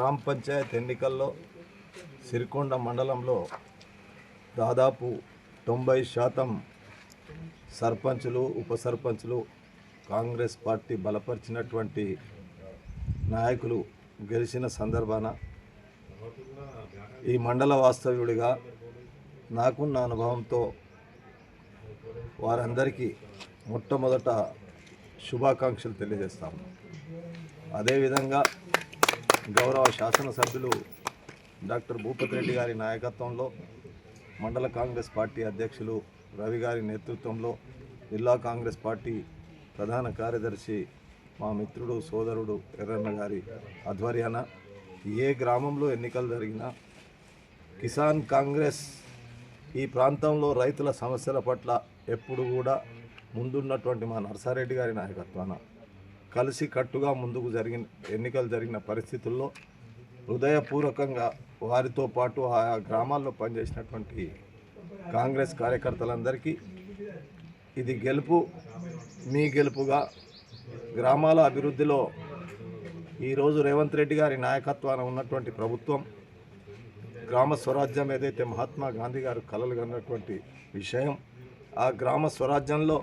గ్రామ పంచాయత్ ఎన్నికల్లో సిరికొండ మండలంలో దాదాపు 90% సర్పంచులు ఉప సర్పంచులు కాంగ్రెస్ పార్టీ బలపరిచినటువంటి నాయకులు గెలిచిన సందర్భాన ఈ మండల వాస్తవ్యుడిగా నాకున్న అనుభవంతో వారందరికీ మొట్టమొదట శుభాకాంక్షలు తెలియజేస్తాము. అదేవిధంగా గౌరవ శాసనసభ్యులు డాక్టర్ భూపతి రెడ్డి గారి నాయకత్వంలో మండల కాంగ్రెస్ పార్టీ అధ్యక్షులు రవి గారి నేతృత్వంలో జిల్లా కాంగ్రెస్ పార్టీ ప్రధాన కార్యదర్శి మా మిత్రుడు సోదరుడు ఎర్రన్న గారి ఆధ్వర్యాన ఏ గ్రామంలో ఎన్నికలు జరిగినా కిసాన్ కాంగ్రెస్ ఈ ప్రాంతంలో రైతుల సమస్యల పట్ల ఎప్పుడు కూడా ముందున్నటువంటి మా నర్సారెడ్డి గారి నాయకత్వాన కలిసి కట్టుగా ముందుకు ఎన్నికలు జరిగిన పరిస్థితుల్లో హృదయపూర్వకంగా వారితో పాటు ఆయా గ్రామాల్లో పనిచేసినటువంటి కాంగ్రెస్ కార్యకర్తలందరికీ ఇది గెలుపు మీ గెలుపుగా గ్రామాల అభివృద్ధిలో ఈరోజు రేవంత్ రెడ్డి గారి నాయకత్వాన ఉన్నటువంటి ప్రభుత్వం గ్రామ స్వరాజ్యం ఏదైతే మహాత్మా గాంధీ గారు కలలు కన్నటువంటి విషయం, ఆ గ్రామ స్వరాజ్యంలో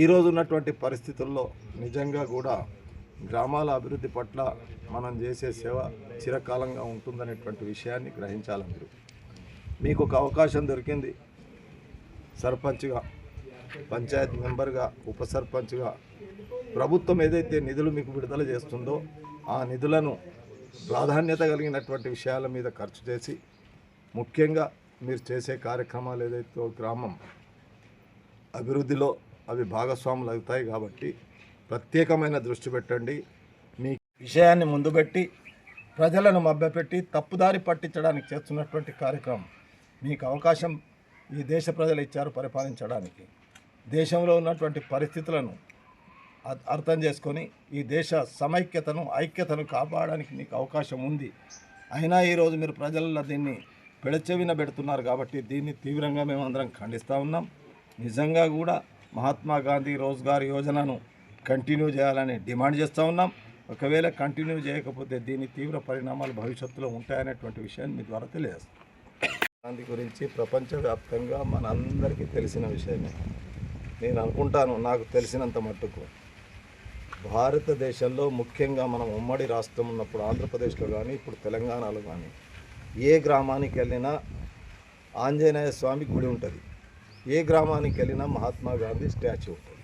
ఈరోజు ఉన్నటువంటి పరిస్థితుల్లో నిజంగా కూడా గ్రామాల అభివృద్ధి పట్ల మనం చేసే సేవ చిరకాలంగా ఉంటుందనేటువంటి విషయాన్ని గ్రహించాలి. మీకు ఒక అవకాశం దొరికింది. సర్పంచ్గా, పంచాయత్ మెంబర్గా, ఉప సర్పంచ్గా ప్రభుత్వం ఏదైతే నిధులు మీకు విడుదల చేస్తుందో ఆ నిధులను ప్రాధాన్యత కలిగినటువంటి విషయాల మీద ఖర్చు చేసి ముఖ్యంగా మీరు చేసే కార్యక్రమాలు ఏదైతే గ్రామం అభివృద్ధిలో అవి భాగస్వాములు అవుతాయి కాబట్టి ప్రత్యేకమైన దృష్టి పెట్టండి. మీ విషయాన్ని ముందు పెట్టి ప్రజలను మభ్యపెట్టి తప్పుదారి పట్టించడానికి చేస్తున్నటువంటి కార్యక్రమం మీకు అవకాశం ఈ దేశ ప్రజలు ఇచ్చారు పరిపాలించడానికి. దేశంలో ఉన్నటువంటి పరిస్థితులను అర్థం చేసుకొని ఈ దేశ సమైక్యతను ఐక్యతను కాపాడడానికి మీకు అవకాశం ఉంది. అయినా ఈరోజు మీరు ప్రజల్లో దీన్ని పెడచెవిన పెడుతున్నారు కాబట్టి దీన్ని తీవ్రంగా మేమందరం ఖండిస్తూ ఉన్నాం. నిజంగా కూడా మహాత్మా గాంధీ రోజ్గార్ యోజనను కంటిన్యూ చేయాలని డిమాండ్ చేస్తూ ఉన్నాం. ఒకవేళ కంటిన్యూ చేయకపోతే దీని తీవ్ర పరిణామాలు భవిష్యత్తులో ఉంటాయనేటువంటి విషయాన్ని మీ ద్వారా తెలియజేస్తాం. గాంధీ గురించి ప్రపంచవ్యాప్తంగా మనందరికీ తెలిసిన విషయమే. నేను అనుకుంటాను, నాకు తెలిసినంత మట్టుకు భారతదేశంలో ముఖ్యంగా మనం ఉమ్మడి రాష్ట్రం ఉన్నప్పుడు ఆంధ్రప్రదేశ్లో కానీ ఇప్పుడు తెలంగాణలో కానీ ఏ గ్రామానికి వెళ్ళినా ఆంజనేయ స్వామి గుడి ఉంటుంది. ఏ గ్రామానికి వెళ్ళినా మహాత్మా గాంధీ స్టాచ్యూ ఉంటుంది.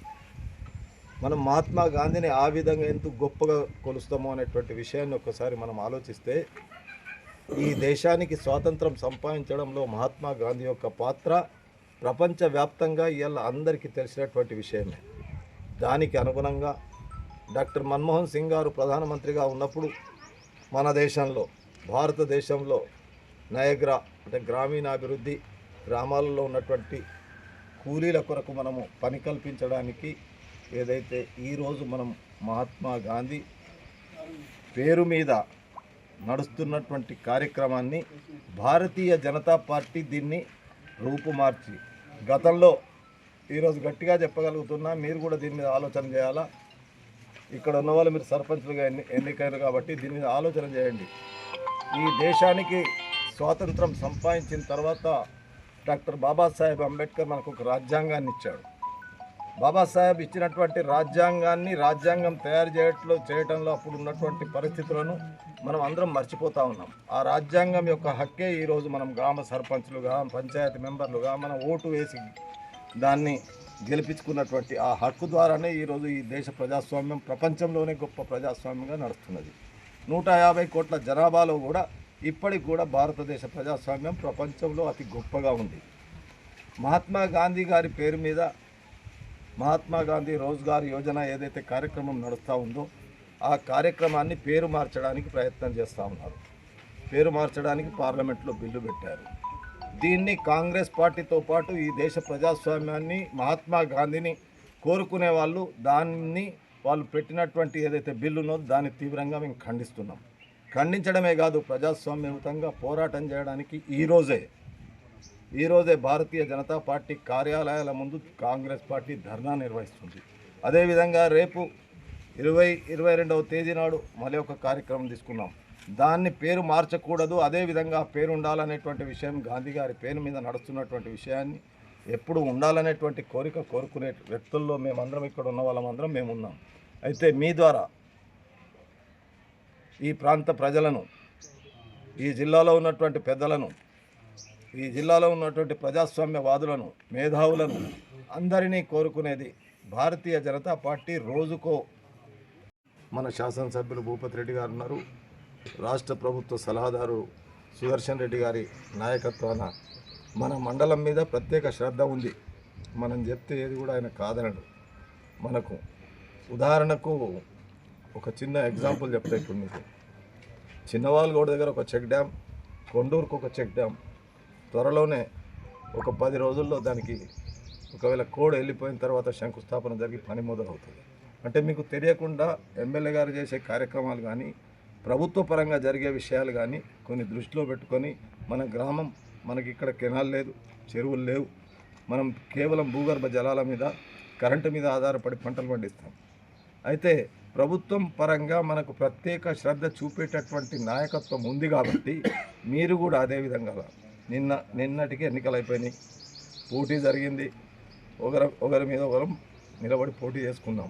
మనం మహాత్మా గాంధీని ఆ విధంగా ఎంత గొప్పగా కొలుస్తామో అనేటువంటి విషయాన్ని ఒక్కసారి మనం ఆలోచిస్తే ఈ దేశానికి స్వాతంత్రం సంపాదించడంలో మహాత్మా గాంధీ యొక్క పాత్ర ప్రపంచవ్యాప్తంగా ఇవాళ అందరికీ తెలిసినటువంటి విషయమే. దానికి అనుగుణంగా డాక్టర్ మన్మోహన్ సింగ్ గారు ప్రధానమంత్రిగా ఉన్నప్పుడు మన దేశంలో భారతదేశంలో నయగ్రా అంటే గ్రామీణాభివృద్ధి, గ్రామాలలో ఉన్నటువంటి కూలీల కొరకు మనము పని కల్పించడానికి ఏదైతే ఈరోజు మనం మహాత్మా గాంధీ పేరు మీద నడుస్తున్నటువంటి కార్యక్రమాన్ని భారతీయ జనతా పార్టీ దీన్ని రూపుమార్చి గతంలో ఈరోజు గట్టిగా చెప్పగలుగుతున్నా, మీరు కూడా దీని మీద ఆలోచన చేయాలా. ఇక్కడ ఉన్న వాళ్ళు మీరు సర్పంచ్లుగా ఎన్నికయ్యారు కాబట్టి దీని మీద ఆలోచన చేయండి. ఈ దేశానికి స్వాతంత్రం సంపాదించిన తర్వాత డాక్టర్ బాబాసాహెబ్ అంబేద్కర్ మనకు ఒక రాజ్యాంగాన్ని ఇచ్చాడు. బాబాసాహెబ్ ఇచ్చినటువంటి రాజ్యాంగం తయారు చేయటంలో అప్పుడు ఉన్నటువంటి పరిస్థితులను మనం అందరం మర్చిపోతూ ఉన్నాం. ఆ రాజ్యాంగం యొక్క హక్కే ఈరోజు మనం గ్రామ సర్పంచ్లుగా, పంచాయతీ మెంబర్లుగా మనం ఓటు వేసి దాన్ని గెలిపించుకున్నటువంటి ఆ హక్కు ద్వారానే ఈరోజు ఈ దేశ ప్రజాస్వామ్యం ప్రపంచంలోనే గొప్ప ప్రజాస్వామ్యంగా నడుస్తున్నది. 150 కోట్ల జనాభాలో కూడా ఇప్పటికి కూడా భారతదేశ ప్రజాస్వామ్యం ప్రపంచంలో అతి గొప్పగా ఉంది. మహాత్మా గాంధీ గారి పేరు మీద మహాత్మా గాంధీ రోజ్గార్ యోజన ఏదైతే కార్యక్రమం నడుస్తూ ఉందో ఆ కార్యక్రమాన్ని పేరు మార్చడానికి ప్రయత్నం చేస్తూ ఉన్నారు. పేరు మార్చడానికి పార్లమెంట్లో బిల్లు పెట్టారు. దీన్ని కాంగ్రెస్ పార్టీతో పాటు ఈ దేశ ప్రజాస్వామ్యాన్ని, మహాత్మా గాంధీని కోరుకునే వాళ్ళు పెట్టినటువంటి ఏదైతే బిల్లు ఉన్నదో దాన్ని తీవ్రంగా మేము ఖండిస్తున్నాం. ఖండించడమే కాదు, ప్రజాస్వామ్యయుతంగా పోరాటం చేయడానికి ఈరోజే భారతీయ జనతా పార్టీ కార్యాలయాల ముందు కాంగ్రెస్ పార్టీ ధర్నా నిర్వహిస్తుంది. అదేవిధంగా రేపు 22వ తేదీ నాడు మళ్ళీ ఒక కార్యక్రమం తీసుకున్నాం. దాన్ని పేరు మార్చకూడదు, అదేవిధంగా పేరు ఉండాలనేటువంటి విషయం గాంధీ గారి పేరు మీద నడుస్తున్నటువంటి విషయాన్ని ఎప్పుడు ఉండాలనేటువంటి కోరిక కోరుకునే వ్యక్తుల్లో మేమందరం, ఇక్కడ ఉన్న వాళ్ళమందరం మేము ఉన్నాం. అయితే మీ ద్వారా ఈ ప్రాంత ప్రజలను, ఈ జిల్లాలో ఉన్నటువంటి పెద్దలను, ఈ జిల్లాలో ఉన్నటువంటి ప్రజాస్వామ్యవాదులను, మేధావులను అందరినీ కోరుకునేది భారతీయ జనతా పార్టీ రోజుకో, మన శాసనసభ్యులు భూపతి రెడ్డి గారు ఉన్నారు, రాష్ట్ర ప్రభుత్వ సలహాదారు సుదర్శన్ రెడ్డి గారి నాయకత్వాన మన మండలం మీద ప్రత్యేక శ్రద్ధ ఉంది. మనం చెప్తే ఏది కూడా ఆయన కాదనడు. మనకు ఉదాహరణకు ఒక చిన్న ఎగ్జాంపుల్ చెప్తే, ఇప్పుడు మీకు చిన్నవాళ్ళగూడ దగ్గర ఒక చెక్ డ్యామ్, కొండూరుకు ఒక చెక్ డ్యామ్, త్వరలోనే ఒక 10 రోజుల్లో దానికి ఒకవేళ కోడ్ వెళ్ళిపోయిన తర్వాత శంకుస్థాపన జరిగి పని మొదలవుతుంది. అంటే మీకు తెలియకుండా ఎమ్మెల్యే గారు చేసే కార్యక్రమాలు కానీ, ప్రభుత్వ పరంగా జరిగే విషయాలు కానీ కొన్ని దృష్టిలో పెట్టుకొని, మన గ్రామం, మనకి ఇక్కడ కెనాల్ లేదు, చెరువులు లేవు, మనం కేవలం భూగర్భ జలాల మీద, కరెంటు మీద ఆధారపడి పంటలు పండిస్తాం. అయితే ప్రభుత్వం పరంగా మనకు ప్రత్యేక శ్రద్ధ చూపేటటువంటి నాయకత్వం ఉంది కాబట్టి మీరు కూడా అదేవిధంగా నిన్నటికి ఎన్నికలు అయిపోయినాయి, పోటీ జరిగింది, ఒకరి మీద ఒకరు నిలబడి పోటీ చేసుకున్నాం.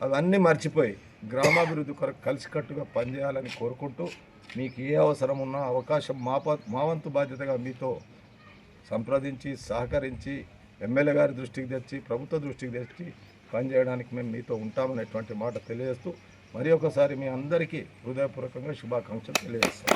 అవన్నీ మర్చిపోయి గ్రామాభివృద్ధి కొరకు కలిసికట్టుగా పనిచేయాలని కోరుకుంటూ, మీకు ఏ అవసరం ఉన్నా అవకాశం మా వంతు బాధ్యతగా మీతో సంప్రదించి సహకరించి ఎమ్మెల్యే గారి దృష్టికి తెచ్చి, ప్రభుత్వ దృష్టికి తెచ్చి పనిచేయడానికి మేము మీతో ఉంటామనేటువంటి మాట తెలియజేస్తూ, మరి ఒకసారి మీ అందరికీ హృదయపూర్వకంగా శుభాకాంక్షలు తెలియజేస్తాం.